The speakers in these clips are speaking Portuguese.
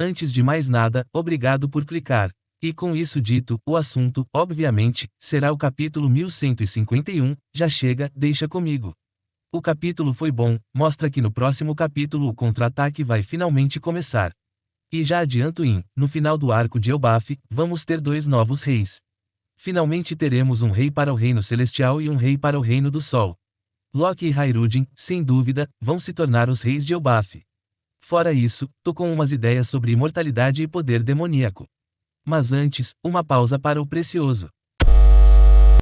Antes de mais nada, obrigado por clicar. E com isso dito, o assunto, obviamente, será o capítulo 1151, já chega, deixa comigo. O capítulo foi bom, mostra que no próximo capítulo o contra-ataque vai finalmente começar. E já adianto no final do arco de Elbaf, vamos ter 2 novos reis. Finalmente teremos um rei para o reino celestial e um rei para o reino do sol. Loki e Hyrule, sem dúvida, vão se tornar os reis de Elbaf. Fora isso, tô com umas ideias sobre imortalidade e poder demoníaco. Mas antes, uma pausa para o precioso.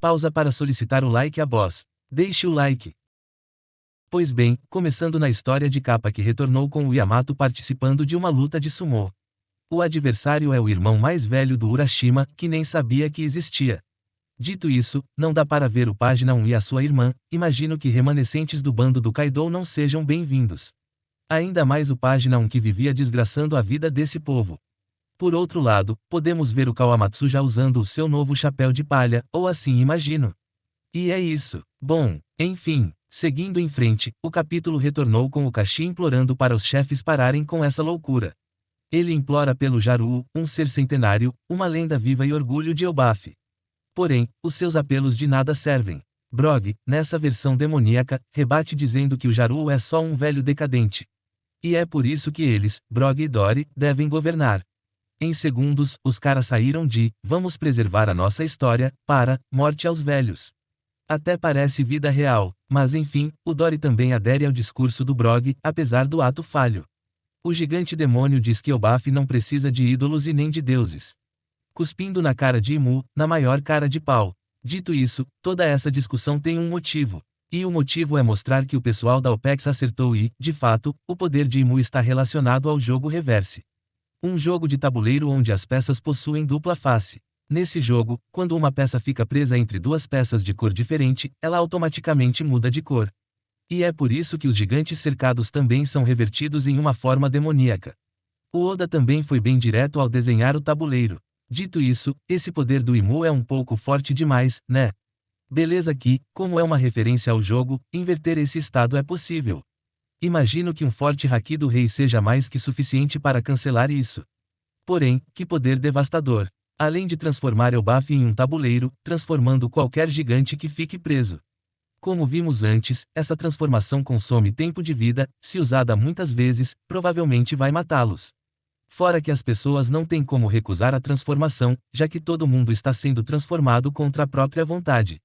Pausa para solicitar o like a boss. Deixe o like. Pois bem, começando na história de capa que retornou com o Yamato participando de uma luta de sumô. O adversário é o irmão mais velho do Urashima, que nem sabia que existia. Dito isso, não dá para ver o página 1 e a sua irmã, imagino que remanescentes do bando do Kaido não sejam bem-vindos. Ainda mais o página 1 que vivia desgraçando a vida desse povo. Por outro lado, podemos ver o Kawamatsu já usando o seu novo chapéu de palha, ou assim imagino. E é isso. Bom, enfim. Seguindo em frente, o capítulo retornou com o Kashi implorando para os chefes pararem com essa loucura. Ele implora pelo Jaruu, um ser centenário, uma lenda viva e orgulho de Elbaf. Porém, os seus apelos de nada servem. Brog, nessa versão demoníaca, rebate dizendo que o Jaruu é só um velho decadente. E é por isso que eles, Brog e Dory, devem governar. Em segundos, os caras saíram de "vamos preservar a nossa história" para "morte aos velhos". Até parece vida real, mas enfim, o Dory também adere ao discurso do Brog, apesar do ato falho. O gigante demônio diz que Elbaf não precisa de ídolos e nem de deuses. Cuspindo na cara de Imu, na maior cara de pau. Dito isso, toda essa discussão tem um motivo. E o motivo é mostrar que o pessoal da OPEX acertou e, de fato, o poder de Imu está relacionado ao jogo Reverse. Um jogo de tabuleiro onde as peças possuem dupla face. Nesse jogo, quando uma peça fica presa entre 2 peças de cor diferente, ela automaticamente muda de cor. E é por isso que os gigantes cercados também são revertidos em uma forma demoníaca. O Oda também foi bem direto ao desenhar o tabuleiro. Dito isso, esse poder do Imu é um pouco forte demais, né? Beleza que, como é uma referência ao jogo, inverter esse estado é possível. Imagino que um forte haki do rei seja mais que suficiente para cancelar isso. Porém, que poder devastador. Além de transformar Elbaf em um tabuleiro, transformando qualquer gigante que fique preso. Como vimos antes, essa transformação consome tempo de vida, se usada muitas vezes, provavelmente vai matá-los. Fora que as pessoas não têm como recusar a transformação, já que todo mundo está sendo transformado contra a própria vontade.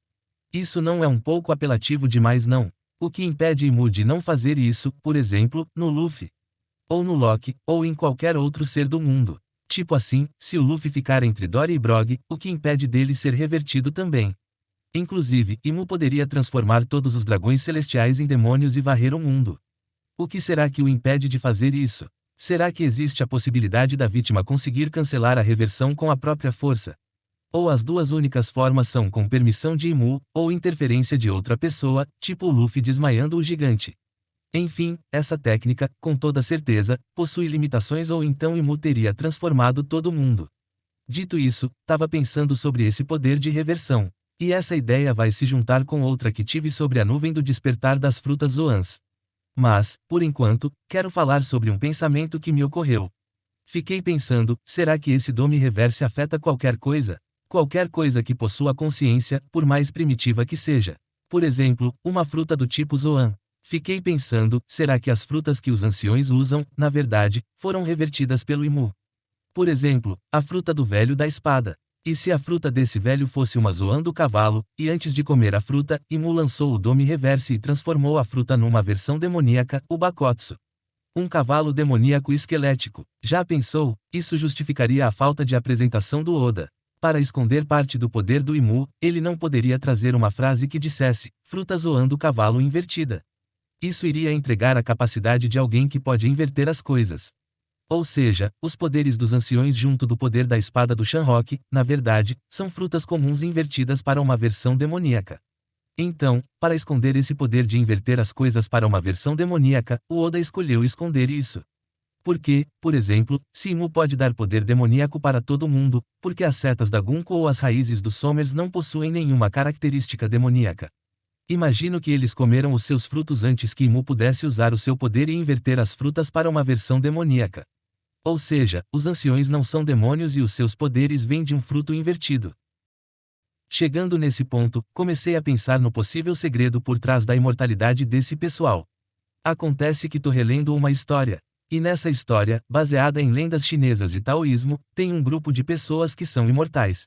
Isso não é um pouco apelativo demais não? O que impede Imu de não fazer isso, por exemplo, no Luffy? Ou no Loki, ou em qualquer outro ser do mundo? Tipo assim, se o Luffy ficar entre Dory e Brog, o que impede dele ser revertido também? Inclusive, Imu poderia transformar todos os dragões celestiais em demônios e varrer o mundo. O que será que o impede de fazer isso? Será que existe a possibilidade da vítima conseguir cancelar a reversão com a própria força? Ou as duas únicas formas são com permissão de Imu, ou interferência de outra pessoa, tipo o Luffy desmaiando o gigante? Enfim, essa técnica, com toda certeza, possui limitações ou então Imu teria transformado todo mundo. Dito isso, tava pensando sobre esse poder de reversão. E essa ideia vai se juntar com outra que tive sobre a nuvem do despertar das frutas Zoans. Mas, por enquanto, quero falar sobre um pensamento que me ocorreu. Fiquei pensando, será que esse Dome Reverse afeta qualquer coisa? Qualquer coisa que possua consciência, por mais primitiva que seja. Por exemplo, uma fruta do tipo Zoan. Fiquei pensando, será que as frutas que os anciões usam, na verdade, foram revertidas pelo Imu? Por exemplo, a fruta do velho da espada. E se a fruta desse velho fosse uma Zoan do cavalo, e antes de comer a fruta, Imu lançou o Dome Reverse e transformou a fruta numa versão demoníaca, o Bakotsu. Um cavalo demoníaco esquelético. Já pensou? Isso justificaria a falta de apresentação do Oda. Para esconder parte do poder do Imu, ele não poderia trazer uma frase que dissesse, fruta Zoan do cavalo invertida. Isso iria entregar a capacidade de alguém que pode inverter as coisas. Ou seja, os poderes dos anciões junto do poder da espada do Shanrock, na verdade, são frutas comuns invertidas para uma versão demoníaca. Então, para esconder esse poder de inverter as coisas para uma versão demoníaca, o Oda escolheu esconder isso. Porque, por exemplo, se Imu pode dar poder demoníaco para todo mundo, porque as setas da Gunko ou as raízes dos Somers não possuem nenhuma característica demoníaca. Imagino que eles comeram os seus frutos antes que Imu pudesse usar o seu poder e inverter as frutas para uma versão demoníaca. Ou seja, os anciões não são demônios e os seus poderes vêm de um fruto invertido. Chegando nesse ponto, comecei a pensar no possível segredo por trás da imortalidade desse pessoal. Acontece que tô relendo uma história. E nessa história, baseada em lendas chinesas e taoísmo, tem um grupo de pessoas que são imortais.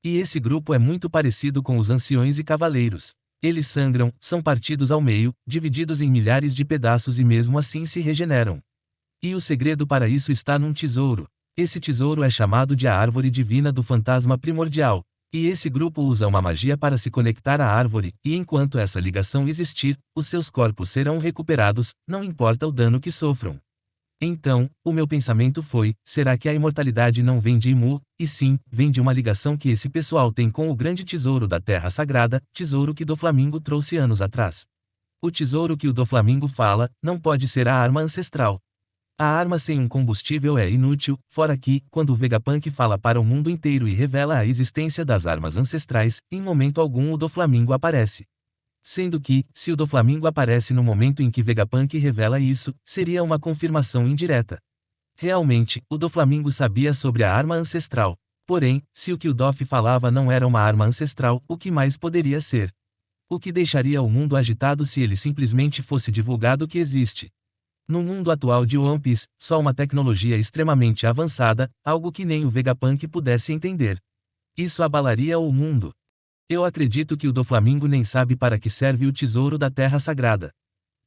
E esse grupo é muito parecido com os anciões e cavaleiros. Eles sangram, são partidos ao meio, divididos em milhares de pedaços e mesmo assim se regeneram. E o segredo para isso está num tesouro. Esse tesouro é chamado de a Árvore Divina do Fantasma Primordial. E esse grupo usa uma magia para se conectar à árvore, e enquanto essa ligação existir, os seus corpos serão recuperados, não importa o dano que sofram. Então, o meu pensamento foi, será que a imortalidade não vem de Imu, e sim, vem de uma ligação que esse pessoal tem com o grande tesouro da Terra Sagrada, tesouro que Doflamingo trouxe anos atrás. O tesouro que o Doflamingo fala, não pode ser a arma ancestral. A arma sem um combustível é inútil, fora que, quando o Vegapunk fala para o mundo inteiro e revela a existência das armas ancestrais, em momento algum o Doflamingo aparece. Sendo que, se o Doflamingo aparece no momento em que Vegapunk revela isso, seria uma confirmação indireta. Realmente, o Doflamingo sabia sobre a arma ancestral. Porém, se o que o Doff falava não era uma arma ancestral, o que mais poderia ser? O que deixaria o mundo agitado se ele simplesmente fosse divulgado que existe? No mundo atual de One Piece, só uma tecnologia extremamente avançada, algo que nem o Vegapunk pudesse entender. Isso abalaria o mundo. Eu acredito que o Doflamingo nem sabe para que serve o tesouro da Terra Sagrada.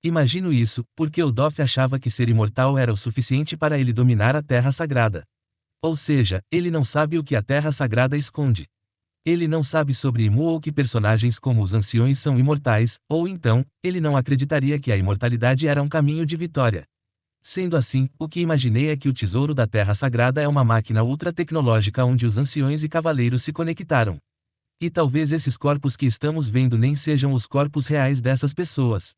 Imagino isso, porque o Doff achava que ser imortal era o suficiente para ele dominar a Terra Sagrada. Ou seja, ele não sabe o que a Terra Sagrada esconde. Ele não sabe sobre Imu ou que personagens como os anciões são imortais, ou então, ele não acreditaria que a imortalidade era um caminho de vitória. Sendo assim, o que imaginei é que o tesouro da Terra Sagrada é uma máquina ultra-tecnológica onde os anciões e cavaleiros se conectaram. E talvez esses corpos que estamos vendo nem sejam os corpos reais dessas pessoas.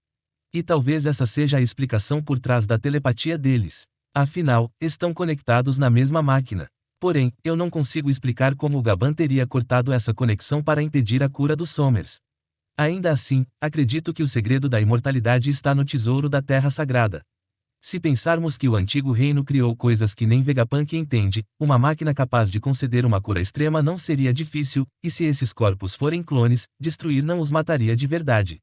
E talvez essa seja a explicação por trás da telepatia deles. Afinal, estão conectados na mesma máquina. Porém, eu não consigo explicar como o Gaban teria cortado essa conexão para impedir a cura dos Somers. Ainda assim, acredito que o segredo da imortalidade está no tesouro da Terra Sagrada. Se pensarmos que o antigo reino criou coisas que nem Vegapunk entende, uma máquina capaz de conceder uma cura extrema não seria difícil, e se esses corpos forem clones, destruir não os mataria de verdade.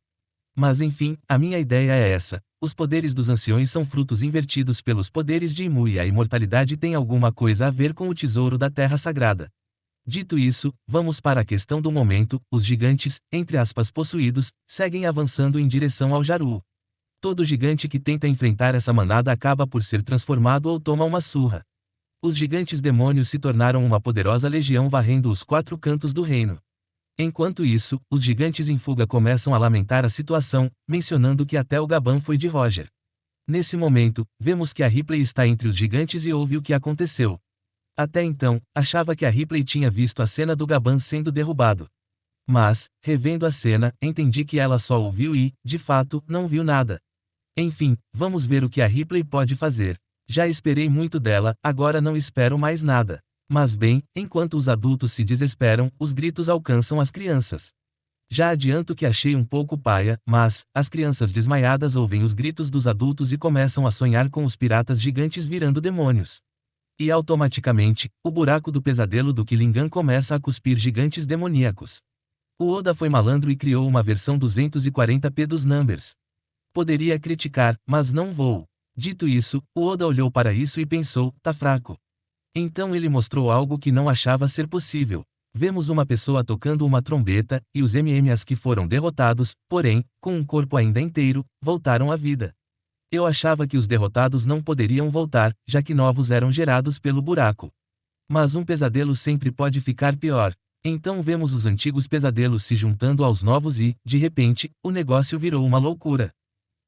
Mas enfim, a minha ideia é essa. Os poderes dos anciões são frutos invertidos pelos poderes de Imu e a imortalidade tem alguma coisa a ver com o tesouro da Terra Sagrada. Dito isso, vamos para a questão do momento. Os gigantes, entre aspas possuídos, seguem avançando em direção ao Jaru. Todo gigante que tenta enfrentar essa manada acaba por ser transformado ou toma uma surra. Os gigantes demônios se tornaram uma poderosa legião varrendo os 4 cantos do reino. Enquanto isso, os gigantes em fuga começam a lamentar a situação, mencionando que até o Gaban foi de Roger. Nesse momento, vemos que a Ripley está entre os gigantes e ouve o que aconteceu. Até então, achava que a Ripley tinha visto a cena do Gaban sendo derrubado. Mas, revendo a cena, entendi que ela só ouviu e, de fato, não viu nada. Enfim, vamos ver o que a Ripley pode fazer. Já esperei muito dela, agora não espero mais nada. Mas bem, enquanto os adultos se desesperam, os gritos alcançam as crianças. Já adianto que achei um pouco paia, mas, as crianças desmaiadas ouvem os gritos dos adultos e começam a sonhar com os piratas gigantes virando demônios. E automaticamente, o buraco do pesadelo do Killingan começa a cuspir gigantes demoníacos. O Oda foi malandro e criou uma versão 240p dos Numbers. Poderia criticar, mas não vou. Dito isso, o Oda olhou para isso e pensou, tá fraco. Então ele mostrou algo que não achava ser possível. Vemos uma pessoa tocando uma trombeta, e os MMAs que foram derrotados, porém, com um corpo ainda inteiro, voltaram à vida. Eu achava que os derrotados não poderiam voltar, já que novos eram gerados pelo buraco. Mas um pesadelo sempre pode ficar pior. Então vemos os antigos pesadelos se juntando aos novos e, de repente, o negócio virou uma loucura.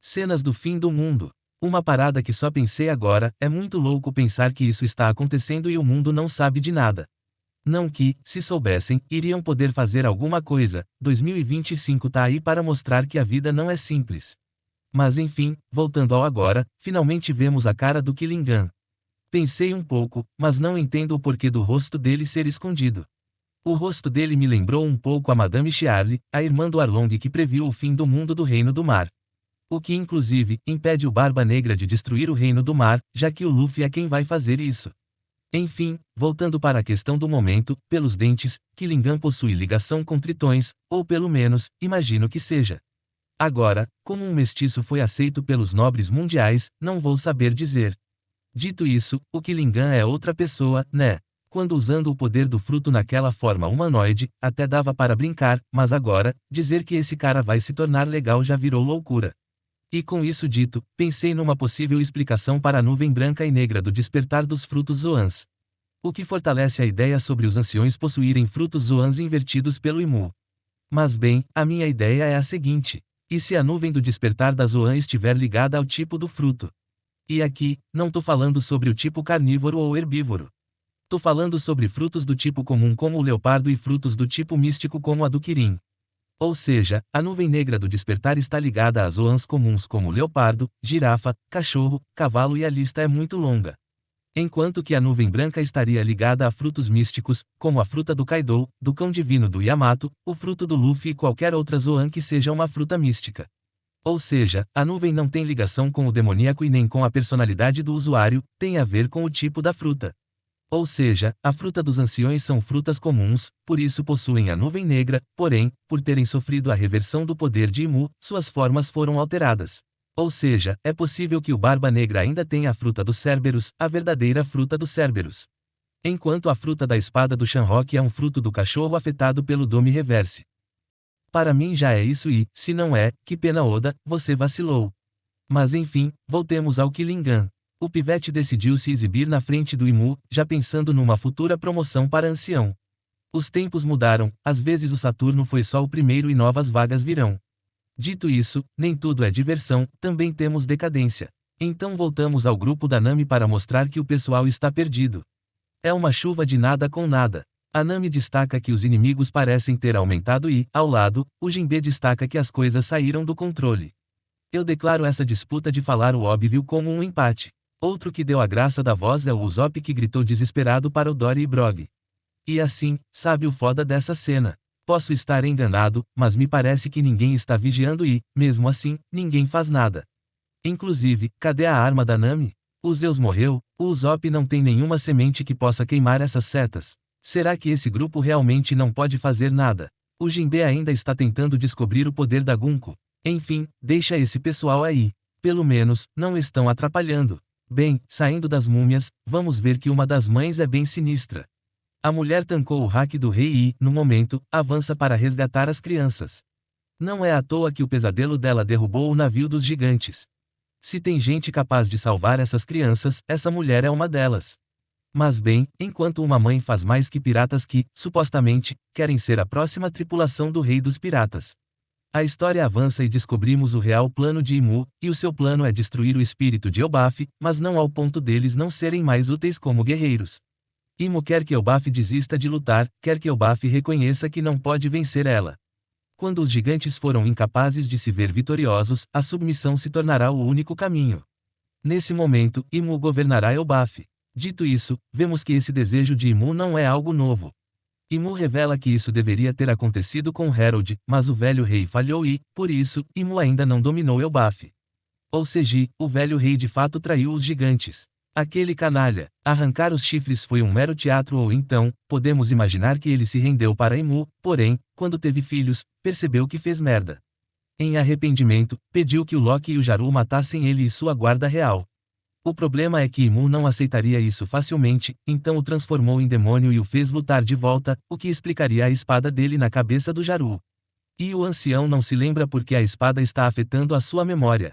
Cenas do fim do mundo. Uma parada que só pensei agora, é muito louco pensar que isso está acontecendo e o mundo não sabe de nada. Não que, se soubessem, iriam poder fazer alguma coisa. 2025 tá aí para mostrar que a vida não é simples. Mas enfim, voltando ao agora, finalmente vemos a cara do Killingan. Pensei um pouco, mas não entendo o porquê do rosto dele ser escondido. O rosto dele me lembrou um pouco a Madame Chiarly, a irmã do Arlong que previu o fim do mundo do Reino do Mar. O que inclusive impede o Barba Negra de destruir o Reino do Mar, já que o Luffy é quem vai fazer isso. Enfim, voltando para a questão do momento, pelos dentes, Killingham possui ligação com tritões, ou pelo menos, imagino que seja. Agora, como um mestiço foi aceito pelos nobres mundiais, não vou saber dizer. Dito isso, o Killingham é outra pessoa, né? Quando usando o poder do fruto naquela forma humanoide, até dava para brincar, mas agora, dizer que esse cara vai se tornar legal já virou loucura. E com isso dito, pensei numa possível explicação para a nuvem branca e negra do despertar dos frutos Zoans. O que fortalece a ideia sobre os anciões possuírem frutos Zoans invertidos pelo Imu. Mas bem, a minha ideia é a seguinte. E se a nuvem do despertar da Zoan estiver ligada ao tipo do fruto? E aqui, não tô falando sobre o tipo carnívoro ou herbívoro. Tô falando sobre frutos do tipo comum como o leopardo e frutos do tipo místico como a do Kirin. Ou seja, a nuvem negra do despertar está ligada a Zoans comuns como leopardo, girafa, cachorro, cavalo e a lista é muito longa. Enquanto que a nuvem branca estaria ligada a frutos místicos, como a fruta do Kaido, do cão divino do Yamato, o fruto do Luffy e qualquer outra Zoan que seja uma fruta mística. Ou seja, a nuvem não tem ligação com o demoníaco e nem com a personalidade do usuário, tem a ver com o tipo da fruta. Ou seja, a fruta dos anciões são frutas comuns, por isso possuem a nuvem negra, porém, por terem sofrido a reversão do poder de Imu, suas formas foram alteradas. Ou seja, é possível que o Barba Negra ainda tenha a fruta do Cerberus, a verdadeira fruta do Cerberus. Enquanto a fruta da espada do Shanrock é um fruto do cachorro afetado pelo Dome Reverse. Para mim já é isso e, se não é, que pena Oda, você vacilou. Mas enfim, voltemos ao Killingham. O pivete decidiu se exibir na frente do Imu, já pensando numa futura promoção para ancião. Os tempos mudaram, às vezes o Saturno foi só o primeiro e novas vagas virão. Dito isso, nem tudo é diversão, também temos decadência. Então voltamos ao grupo da Nami para mostrar que o pessoal está perdido. É uma chuva de nada com nada. A Nami destaca que os inimigos parecem ter aumentado e, ao lado, o Jinbe destaca que as coisas saíram do controle. Eu declaro essa disputa de falar o óbvio como um empate. Outro que deu a graça da voz é o Usopp que gritou desesperado para o Dory e Brog. E assim, sabe o foda dessa cena? Posso estar enganado, mas me parece que ninguém está vigiando e, mesmo assim, ninguém faz nada. Inclusive, cadê a arma da Nami? O Zeus morreu, o Usopp não tem nenhuma semente que possa queimar essas setas. Será que esse grupo realmente não pode fazer nada? O Jinbe ainda está tentando descobrir o poder da Gunko. Enfim, deixa esse pessoal aí. Pelo menos, não estão atrapalhando. Bem, saindo das múmias, vamos ver que uma das mães é bem sinistra. A mulher tancou o hack do rei e, no momento, avança para resgatar as crianças. Não é à toa que o pesadelo dela derrubou o navio dos gigantes. Se tem gente capaz de salvar essas crianças, essa mulher é uma delas. Mas bem, enquanto uma mãe faz mais que piratas que, supostamente, querem ser a próxima tripulação do rei dos piratas. A história avança e descobrimos o real plano de Imu, e o seu plano é destruir o espírito de Elbaf, mas não ao ponto deles não serem mais úteis como guerreiros. Imu quer que Elbaf desista de lutar, quer que Elbaf reconheça que não pode vencer ela. Quando os gigantes foram incapazes de se ver vitoriosos, a submissão se tornará o único caminho. Nesse momento, Imu governará Elbaf. Dito isso, vemos que esse desejo de Imu não é algo novo. Imu revela que isso deveria ter acontecido com Herald, mas o velho rei falhou e, por isso, Imu ainda não dominou Elbaf. Ou seja, o velho rei de fato traiu os gigantes. Aquele canalha. Arrancar os chifres foi um mero teatro ou então, podemos imaginar que ele se rendeu para Imu, porém, quando teve filhos, percebeu que fez merda. Em arrependimento, pediu que o Loki e o Jaru matassem ele e sua guarda real. O problema é que Imu não aceitaria isso facilmente, então o transformou em demônio e o fez lutar de volta, o que explicaria a espada dele na cabeça do Jaru. E o ancião não se lembra porque a espada está afetando a sua memória.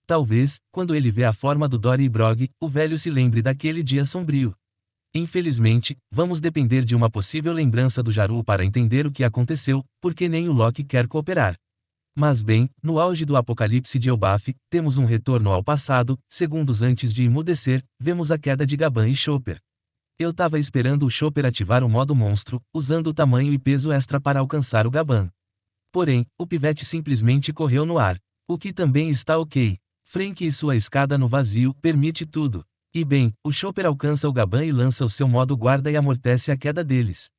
Talvez, quando ele vê a forma do Dory e Brog, o velho se lembre daquele dia sombrio. Infelizmente, vamos depender de uma possível lembrança do Jaru para entender o que aconteceu, porque nem o Loki quer cooperar. Mas bem, no auge do apocalipse de Elbaf, temos um retorno ao passado, segundos antes de emudecer, vemos a queda de Gaban e Chopper. Eu tava esperando o Chopper ativar o modo monstro, usando o tamanho e peso extra para alcançar o Gaban. Porém, o pivete simplesmente correu no ar. O que também está ok. Frank e sua escada no vazio permite tudo. E bem, o Chopper alcança o Gaban e lança o seu modo guarda e amortece a queda deles.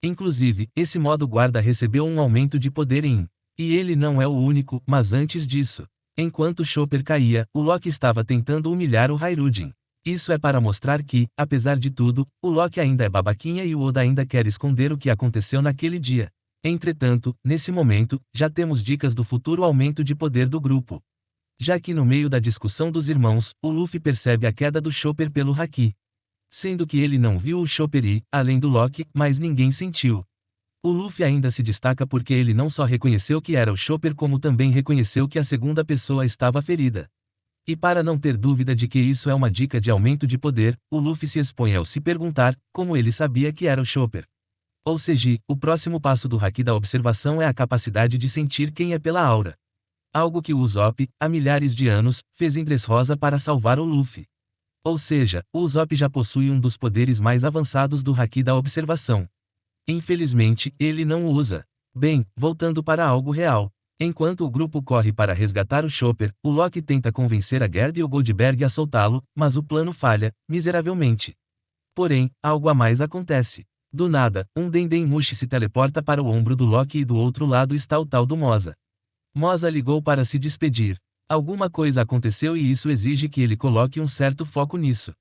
Inclusive, esse modo guarda recebeu um aumento de poder em. E ele não é o único, mas antes disso, Enquanto Chopper caía, o Loki estava tentando humilhar o Hyruujin. Isso é para mostrar que, apesar de tudo, o Loki ainda é babaquinha e o Oda ainda quer esconder o que aconteceu naquele dia. Entretanto, nesse momento, já temos dicas do futuro aumento de poder do grupo. Já que no meio da discussão dos irmãos, o Luffy percebe a queda do Chopper pelo Haki. Sendo que ele não viu o Chopper e, além do Loki, mais ninguém sentiu. O Luffy ainda se destaca porque ele não só reconheceu que era o Chopper como também reconheceu que a segunda pessoa estava ferida. E para não ter dúvida de que isso é uma dica de aumento de poder, o Luffy se expõe ao se perguntar como ele sabia que era o Chopper. Ou seja, o próximo passo do Haki da observação é a capacidade de sentir quem é pela aura. Algo que o Usopp, há milhares de anos, fez em Dressrosa para salvar o Luffy. Ou seja, o Usopp já possui um dos poderes mais avançados do Haki da observação. Infelizmente, ele não o usa. Bem, voltando para algo real. Enquanto o grupo corre para resgatar o Chopper, o Loki tenta convencer a Gerd e o Goldberg a soltá-lo, mas o plano falha, miseravelmente. Porém, algo a mais acontece. Do nada, um Dendemushi se teleporta para o ombro do Loki e do outro lado está o tal do Moza. Moza ligou para se despedir. Alguma coisa aconteceu e isso exige que ele coloque um certo foco nisso.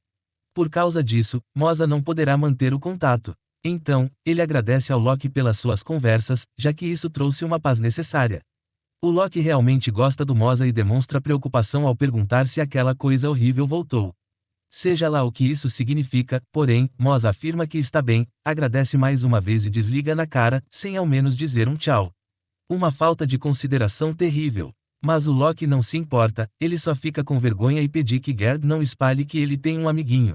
Por causa disso, Moza não poderá manter o contato. Então, ele agradece ao Loki pelas suas conversas, já que isso trouxe uma paz necessária. O Loki realmente gosta do Moza e demonstra preocupação ao perguntar se aquela coisa horrível voltou. Seja lá o que isso significa, porém, Moza afirma que está bem, agradece mais uma vez e desliga na cara, sem ao menos dizer um tchau. Uma falta de consideração terrível. Mas o Loki não se importa, ele só fica com vergonha e pede que Gerd não espalhe que ele tem um amiguinho.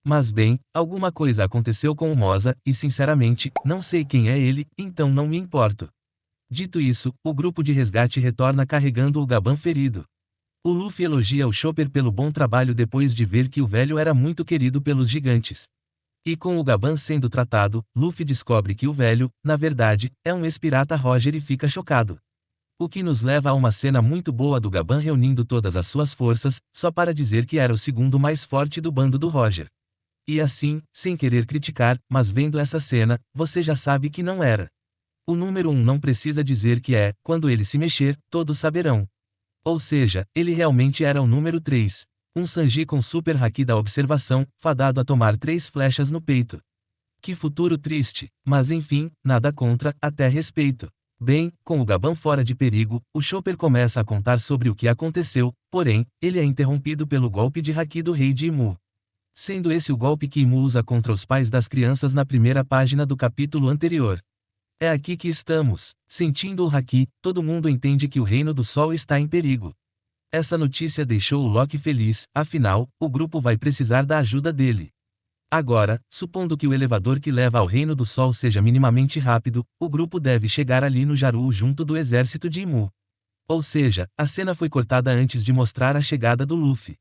Mas bem, alguma coisa aconteceu com o Moza, e sinceramente, não sei quem é ele, então não me importo. Dito isso, o grupo de resgate retorna carregando o Gaban ferido. O Luffy elogia o Chopper pelo bom trabalho depois de ver que o velho era muito querido pelos gigantes. E com o Gaban sendo tratado, Luffy descobre que o velho, na verdade, é um ex-pirata Roger e fica chocado. O que nos leva a uma cena muito boa do Gaban reunindo todas as suas forças, só para dizer que era o segundo mais forte do bando do Roger. E assim, sem querer criticar, mas vendo essa cena, você já sabe que não era. O número 1 não precisa dizer que é, quando ele se mexer, todos saberão. Ou seja, ele realmente era o número 3. Um Sanji com super haki da observação, fadado a tomar 3 flechas no peito. Que futuro triste, mas enfim, nada contra, até respeito. Bem, com o Gaban fora de perigo, o Chopper começa a contar sobre o que aconteceu, porém, ele é interrompido pelo golpe de haki do rei de Imu. Sendo esse o golpe que Imu usa contra os pais das crianças na primeira página do capítulo anterior. É aqui que estamos. Sentindo o haki, todo mundo entende que o Reino do Sol está em perigo. Essa notícia deixou o Loki feliz, afinal, o grupo vai precisar da ajuda dele. Agora, supondo que o elevador que leva ao Reino do Sol seja minimamente rápido, o grupo deve chegar ali no Jaru junto do exército de Imu. Ou seja, a cena foi cortada antes de mostrar a chegada do Luffy.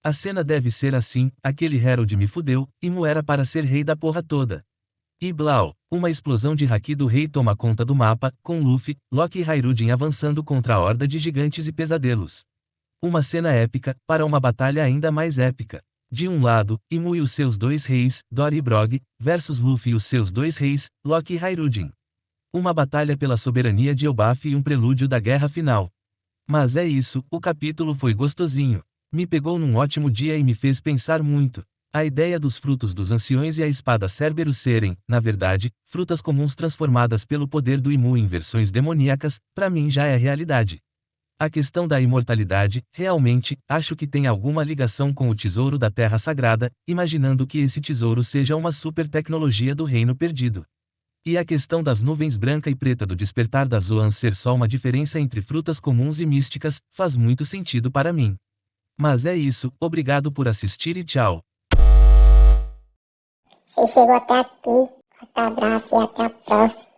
A cena deve ser assim, aquele Herald me fudeu, Imu era para ser rei da porra toda. E blau, uma explosão de haki do rei toma conta do mapa, com Luffy, Loki e Hyruujin avançando contra a horda de gigantes e pesadelos. Uma cena épica, para uma batalha ainda mais épica. De um lado, Imu e os seus 2 reis, Dory e Brog, versus Luffy e os seus 2 reis, Loki e Hyruujin. Uma batalha pela soberania de Elbaf e um prelúdio da guerra final. Mas é isso, o capítulo foi gostosinho. Me pegou num ótimo dia e me fez pensar muito. A ideia dos frutos dos anciões e a espada Cerberus serem, na verdade, frutas comuns transformadas pelo poder do Imu em versões demoníacas, para mim já é realidade. A questão da imortalidade, realmente, acho que tem alguma ligação com o tesouro da Terra Sagrada, imaginando que esse tesouro seja uma super tecnologia do Reino Perdido. E a questão das nuvens branca e preta do despertar das Zoan ser só uma diferença entre frutas comuns e místicas, faz muito sentido para mim. Mas é isso, obrigado por assistir e tchau. Você chegou até aqui, forte abraço e até a próxima.